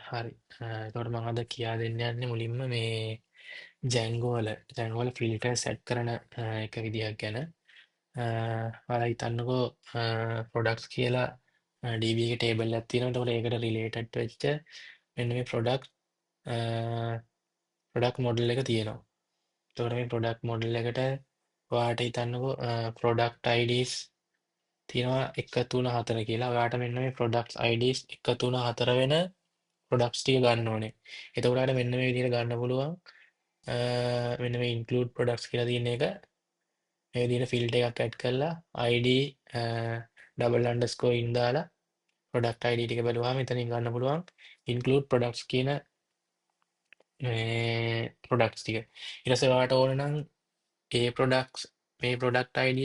හරි. එතකොට මම අද කියා දෙන්න යන්නේ මුලින්ම මේ ජැන්ගෝ වල ෆිල්ටර් සෙට් කරන එක විදිහක් ගැන. ඔයාලා හිතන්නකෝ ප්‍රොඩක්ට්ස් කියලා DB එකේ ටේබල් එකක් තියෙනවා. එතකොට ඒකට රිලේටඩ් වෙච්ච මෙන්න මේ ප්‍රොඩක්ට් මොඩල් එක තියෙනවා. එතකොට මේ ප්‍රොඩක්ට් මොඩල් එකට ඔයාට හිතන්නකෝ ප්‍රොඩක්ට් IDs තියෙනවා 1 3 4 කියලා. ඔයාට මෙන්න මේ ප්‍රොඩක්ට්ස් IDs 1 3 4 වෙන ප්‍රොඩක්ට්ස් ටික ගන්න ඕනේ. එතකොට ඔයාලට මෙන්න මේ විදිහට ගන්න පුළුවන්. මෙන්න මේ include products කියලා තියෙන එක මේ විදිහට ෆිල්ටර් එකක් ඇඩ් කරලා ID double underscore in දාලා product ID ටික බලුවාම එතනින් ගන්න පුළුවන් include products කියන මේ products ටික. ඊට පස්සේ ඔයාලට ඕන නම් ඒ products මේ product ID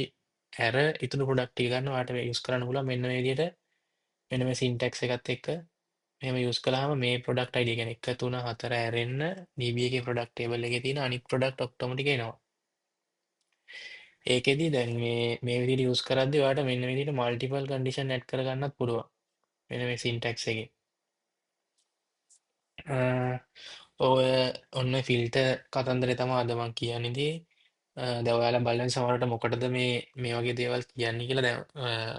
හැර ඉතුරු product ටික ගන්න ඔයාලට use කරන්න පුළුවන් මෙන්න මේ විදිහට මෙන්න මේ syntax එකත් එක්ක මෙහෙම යූස් කළාම මේ ප්‍රොඩක්ට් ID කියන්නේ 1 3 4 ඇරෙන්න DB එකේ ප්‍රොඩක්ට් ටේබල් එකේ තියෙන අනිත් ප්‍රොඩක්ට් ඔක්කොම ටික එනවා. ඒකෙදි දැන් මේ විදිහට යූස් කරද්දී ඔයාලට මෙන්න මේ විදිහට මල්ටිපල් කන්ඩිෂන් ඇඩ් කරගන්නත් පුළුවන්. මෙන්න මේ සින්ටැක්ස් එකේ. ඔය ඔන්න ෆිල්ටර් කතන්දරේ තමයි අද මම කියන්නේ ඉතින් දැන් ඔයාලා බලන සමහරවිට මොකටද මේ වගේ දේවල් කියන්නේ කියලා දැන්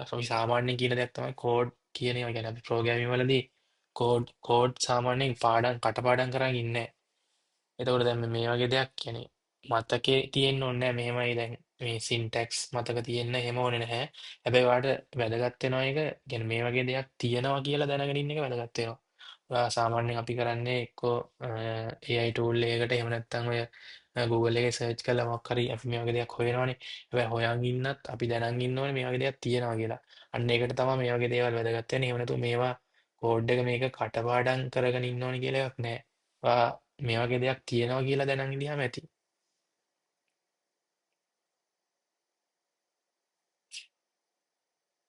අපි සාමාන්‍යයෙන් කියන දෙයක් තමයි කෝඩ් කියන ඒවා කියන්නේ අපි ප්‍රෝග්‍රෑමින් වලදී කෝඩ් සාමාන්‍යයෙන් පාඩම් කටපාඩම් කරන් ඉන්නේ. එතකොට දැන් මේ වගේ දෙයක් කියන්නේ මතකේ තියෙන්න ඕනේ නැහැ මෙහෙමයි දැන් මේ සින්ටැක්ස් මතක තියෙන්න එහෙම ඕනේ නැහැ. හැබැයි ඔයාලට වැදගත් වෙනවා එක කියන්නේ මේ වගේ දෙයක් තියෙනවා කියලා දැනගෙන ඉන්න එක වැදගත් වෙනවා. ඔයා සාමාන්‍යයෙන් අපි කරන්නේ එක්කෝ AI tool එකකට එහෙම නැත්නම් ඔය Google එකේ සර්ච් කරලා මොකක් හරි අපි මේ වගේ දෙයක් හොයනවනේ. හැබැයි හොයන් ඉන්නත් අපි දැනන් ඉන්න ඕනේ මේ වගේ දෙයක් තියෙනවා කියලා. අන්න ඒකට තමයි මේ වගේ දේවල් වැදගත් වෙන්නේ. එහෙම නැතුව මේවා කෝඩ් එක මේක කටපාඩම් කරගෙන ඉන්න ඕනේ කියලා එකක් නැහැ. ඔයා මේ වගේ දෙයක් තියෙනවා කියලා දැනන් ඉඳියාම ඇති.